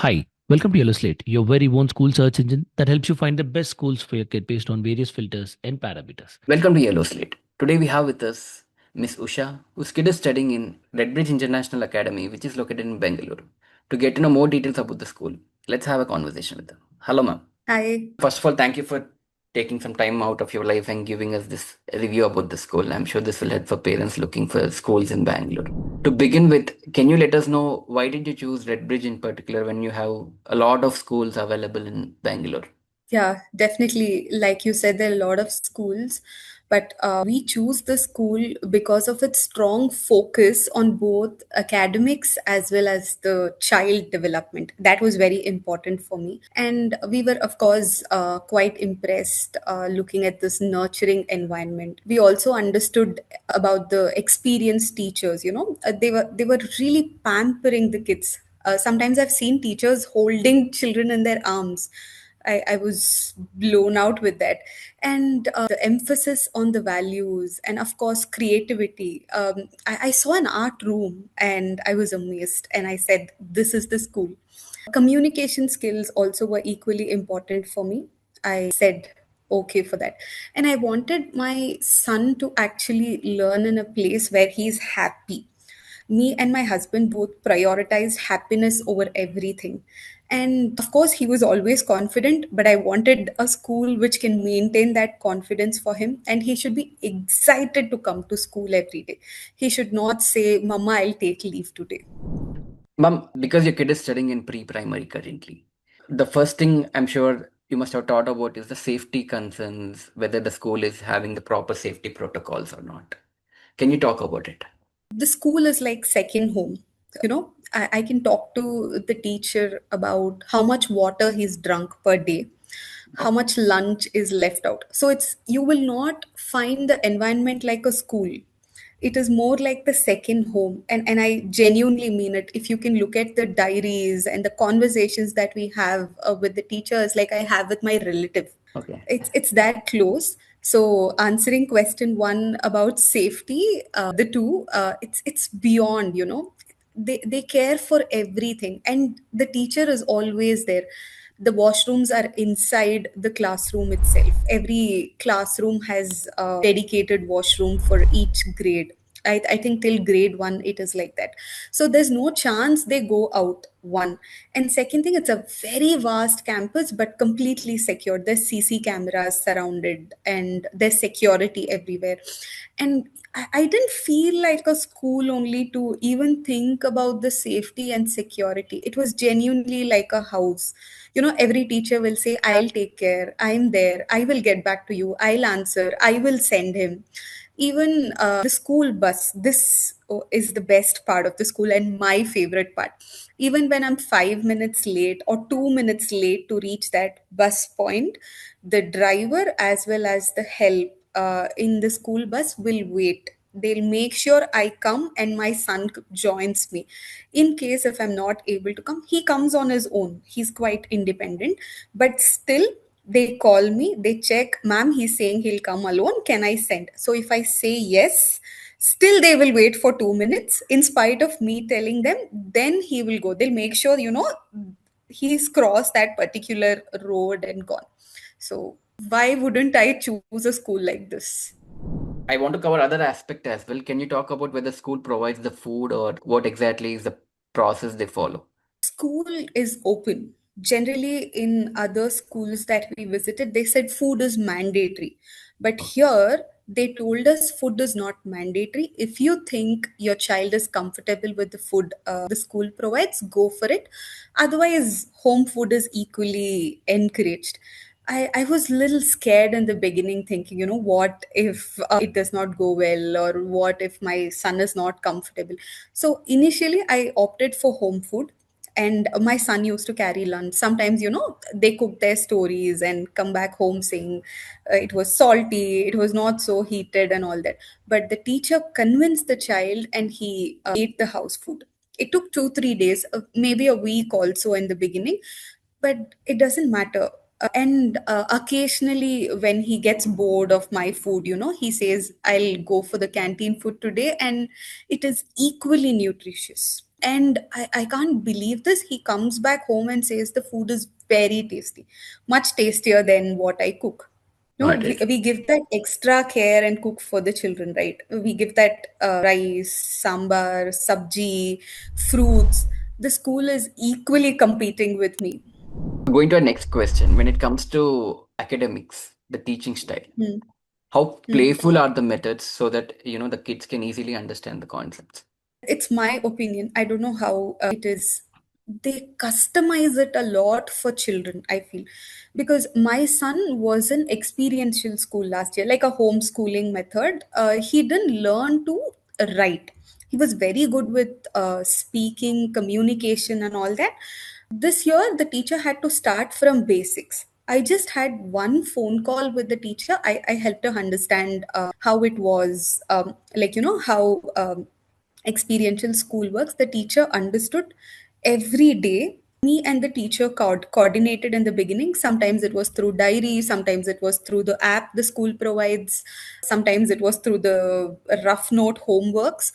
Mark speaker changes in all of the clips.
Speaker 1: Hi, welcome to Yellow Slate, your very own school search engine that helps you find the best schools for your kid based on various filters and parameters.
Speaker 2: Welcome to Yellow Slate. Today we have with us Miss Usha, whose kid is studying in Redbridge International Academy, which is located in Bangalore. To get to know more details about the school, let's have a conversation with her. Hello, ma'am.
Speaker 3: Hi.
Speaker 2: First of all, thank you for taking some time out of your life and giving us this review about the school. I'm sure this will help for parents looking for schools in Bangalore. To begin with, can you let us know why did you choose Redbridge in particular when you have a lot of schools available in Bangalore?
Speaker 3: Yeah, definitely. Like you said, there are a lot of schools, but we choose the school because of its strong focus on both academics as well as the child development. That was very important for me. And we were, of course, quite impressed looking at this nurturing environment. We also understood about the experienced teachers, they were really pampering the kids. Sometimes I've seen teachers holding children in their arms. I was blown out with that. And the emphasis on the values and, of course, creativity. I saw an art room and I was amazed. And I said, this is the school. Communication skills also were equally important for me. I said, okay for that. And I wanted my son to actually learn in a place where he's happy. Me and my husband both prioritized happiness over everything. And of course, he was always confident, but I wanted a school which can maintain that confidence for him. And he should be excited to come to school every day. He should not say, Mama, I'll take leave today.
Speaker 2: Ma'am, because your kid is studying in pre-primary currently, the first thing I'm sure you must have thought about is the safety concerns, whether the school is having the proper safety protocols or not. Can you talk about it?
Speaker 3: The school is like second home. I can talk to the teacher about how much water he's drunk per day, how much lunch is left out. So it's you will not find the environment like a school. It is more like the second home. And I genuinely mean it. If you can look at the diaries and the conversations that we have with the teachers, like I have with my relative,
Speaker 2: Okay.
Speaker 3: it's that close. So answering question one about safety, the two, it's beyond, they care for everything, and the teacher is always there. The washrooms are inside the classroom itself. Every classroom has a dedicated washroom for each grade. I think till grade one it is like that. So there's no chance they go out. One. And second thing, it's a very vast campus but completely secured. There's CC cameras surrounded and there's security everywhere. And I didn't feel like a school only to even think about the safety and security. It was genuinely like a house. Every teacher will say, I'll take care, I'm there, I will get back to you, I'll answer, I will send him. Even the school bus, this is the best part of the school and my favorite part. Even when I'm 5 minutes late or 2 minutes late to reach that bus point, the driver as well as the help in the school bus will wait. They'll make sure I come and my son joins me. In case if I'm not able to come, he comes on his own. He's quite independent, but still they call me, they check, ma'am, he's saying he'll come alone. Can I send? So if I say yes, still they will wait for 2 minutes in spite of me telling them, then he will go. They'll make sure, he's crossed that particular road and gone. So why wouldn't I choose a school like this?
Speaker 2: I want to cover other aspect as well. Can you talk about whether school provides the food or what exactly is the process they follow?
Speaker 3: School is open. Generally, in other schools that we visited, they said food is mandatory. But here, they told us food is not mandatory. If you think your child is comfortable with the food the school provides, go for it. Otherwise, home food is equally encouraged. I was a little scared in the beginning, thinking, what if it does not go well, or what if my son is not comfortable? So initially, I opted for home food, and my son used to carry lunch. Sometimes, they cook their stories and come back home saying it was salty, it was not so heated, and all that. But the teacher convinced the child, and he ate the house food. It took 2 3 days, maybe a week also in the beginning, but it doesn't matter. And occasionally, when he gets bored of my food, he says, I'll go for the canteen food today, and it is equally nutritious. And I can't believe this. He comes back home and says the food is very tasty, much tastier than what I cook. No,
Speaker 2: Got it.
Speaker 3: we give that extra care and cook for the children, right? We give that rice, sambar, sabji, fruits. The school is equally competing with me.
Speaker 2: Going to our next question. When it comes to academics, the teaching style,
Speaker 3: Hmm.
Speaker 2: how
Speaker 3: Hmm.
Speaker 2: playful are the methods so that the kids can easily understand the concepts?
Speaker 3: It's my opinion. I don't know how it is. They customize it a lot for children, I feel. Because my son was in experiential school last year, like a homeschooling method. He didn't learn to write. He was very good with speaking, communication, and all that. This year, the teacher had to start from basics. I just had one phone call with the teacher. I helped her understand how it was, how experiential school works. The teacher understood every day. Me and the teacher coordinated in the beginning. Sometimes it was through diary, sometimes it was through the app the school provides, sometimes it was through the rough note homeworks.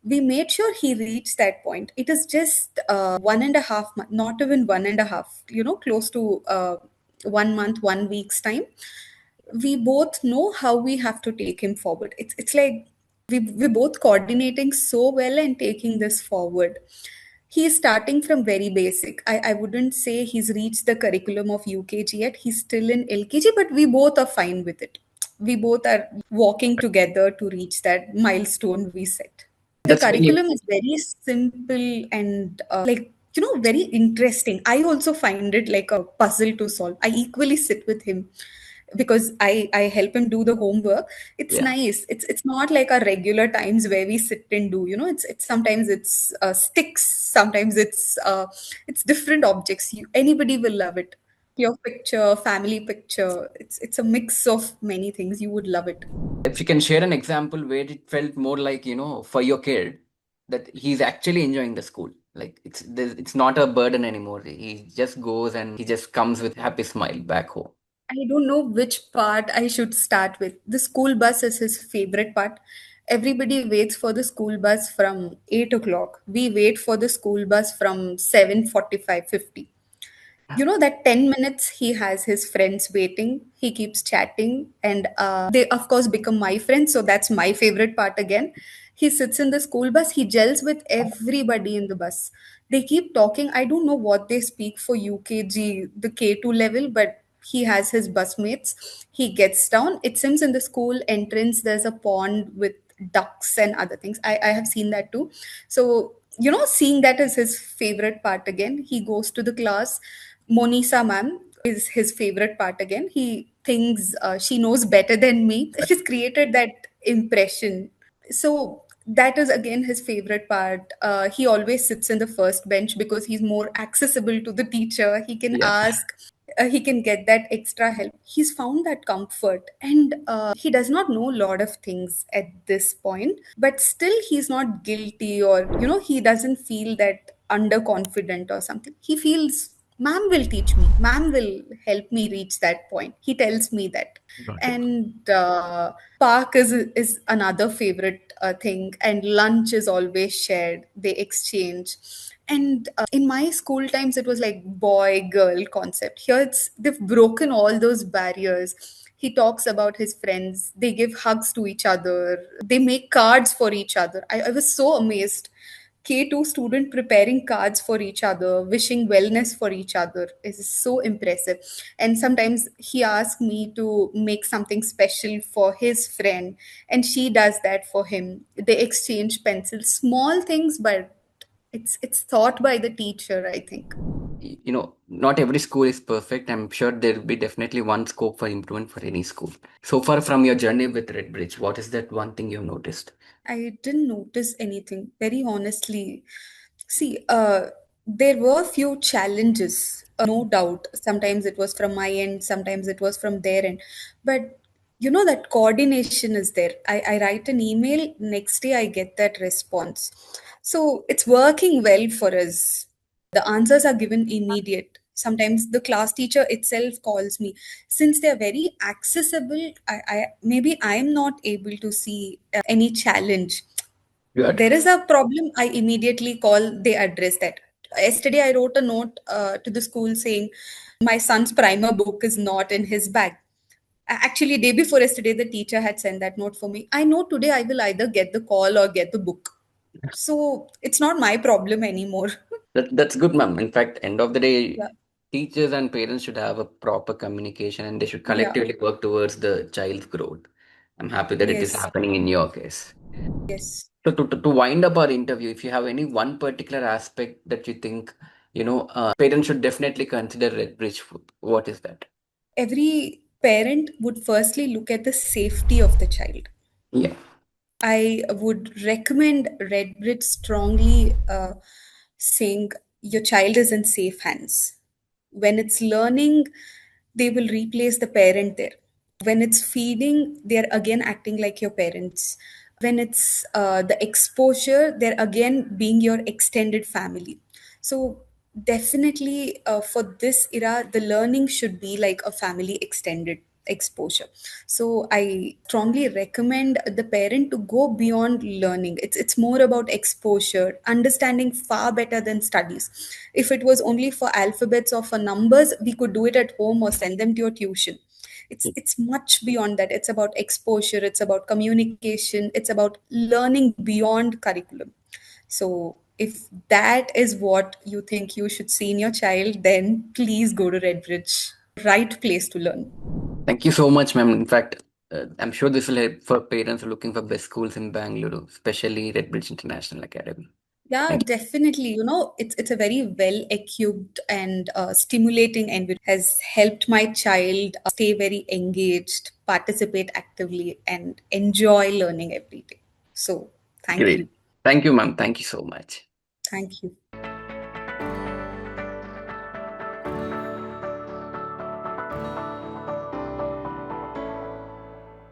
Speaker 3: We made sure he reached that point. It is just 1.5 months, not even 1.5, close to 1 month, 1 week's time. We both know how we have to take him forward. It's like we're both coordinating so well and taking this forward. He's starting from very basic. I wouldn't say he's reached the curriculum of UKG yet. He's still in LKG, but we both are fine with it. We both are walking together to reach that milestone we set. The
Speaker 2: That's very
Speaker 3: curriculum is very simple and very interesting. I also find it like a puzzle to solve. I equally sit with him because I help him do the homework. It's
Speaker 2: yeah.
Speaker 3: nice. It's not like our regular times where we sit and do. It's sometimes it's sticks, sometimes it's different objects. Anybody will love it. Your picture, family picture. It's a mix of many things. You would love it.
Speaker 2: If you can share an example where it felt more like, for your kid, that he's actually enjoying the school. Like it's not a burden anymore. He just goes and he just comes with happy smile back home.
Speaker 3: I don't know which part I should start with. The school bus is his favorite part. Everybody waits for the school bus from 8 o'clock. We wait for the school bus from 7:45, 50. That 10 minutes he has his friends waiting. He keeps chatting, and they, of course, become my friends. So that's my favorite part again. He sits in the school bus, he gels with everybody in the bus. They keep talking. I don't know what they speak for UKG, the K2 level, but he has his busmates. He gets down. It seems in the school entrance there's a pond with ducks and other things. I have seen that too. So, seeing that is his favorite part again. He goes to the class. Monisa ma'am is his favorite part again. He thinks she knows better than me. She's created that impression. So that is again his favorite part. He always sits in the first bench because he's more accessible to the teacher. He can
Speaker 2: Yeah.
Speaker 3: ask, he can get that extra help. He's found that comfort, and he does not know a lot of things at this point, but still he's not guilty, or he doesn't feel that underconfident or something. He feels ma'am will teach me, ma'am will help me reach that point. He tells me that.
Speaker 2: Got it.
Speaker 3: And park is another favorite thing, and lunch is always shared. They exchange. And in my school times it was like boy girl concept. Here they've broken all those barriers. He talks about his friends, they give hugs to each other, they make cards for each other. I was so amazed. K2 student preparing cards for each other, wishing wellness for each other is so impressive. And sometimes he asks me to make something special for his friend, and she does that for him. They exchange pencils, small things, but it's thought by the teacher, I think.
Speaker 2: Not every school is perfect. I'm sure there'll be definitely one scope for improvement for any school. So far from your journey with Redbridge, what is that one thing you've noticed?
Speaker 3: I didn't notice anything, very honestly. See, there were few challenges, no doubt. Sometimes it was from my end, sometimes it was from their end. But that coordination is there. I write an email, next day I get that response. So it's working well for us. The answers are given immediate. Sometimes the class teacher itself calls me. Since they're very accessible, maybe I'm not able to see any challenge.
Speaker 2: Good.
Speaker 3: There is a problem, I immediately call, they address that. Yesterday, I wrote a note to the school saying, my son's primer book is not in his bag. Actually, day before yesterday, the teacher had sent that note for me. I know today I will either get the call or get the book. So it's not my problem anymore.
Speaker 2: That's good, ma'am. In fact, end of the day,
Speaker 3: Yeah.
Speaker 2: teachers and parents should have a proper communication and they should
Speaker 3: Yeah.
Speaker 2: collectively work towards the child's growth. I'm happy that it is
Speaker 3: Yes.
Speaker 2: happening in your case.
Speaker 3: Yes.
Speaker 2: So to wind up our interview, if you have any one particular aspect that you think, parents should definitely consider Redbridge, what is that?
Speaker 3: Every parent would firstly look at the safety of the child.
Speaker 2: Yeah.
Speaker 3: I would recommend Redbridge strongly, saying your child is in safe hands. When it's learning, they will replace the parent there. When it's feeding, they're again acting like your parents. When it's the exposure, they're again being your extended family. So, definitely for this era, the learning should be like a family extended exposure. So I strongly recommend the parent to go beyond learning. It's more about exposure, understanding far better than studies. If it was only for alphabets or for numbers, we could do it at home or send them to your tuition. It's much beyond that. It's about exposure, it's about communication, it's about learning beyond curriculum. So if that is what you think you should see in your child, then please go to Redbridge. Right place to learn.
Speaker 2: Thank you so much, ma'am. In fact, I'm sure this will help for parents looking for best schools in Bangalore, especially Redbridge International Academy.
Speaker 3: Yeah,
Speaker 2: Thank you.
Speaker 3: definitely. It's a very well equipped and stimulating environment. Has helped my child stay very engaged, participate actively, and enjoy learning every day. So thank
Speaker 2: Great.
Speaker 3: you.
Speaker 2: Thank you, ma'am. Thank you so much.
Speaker 3: Thank you.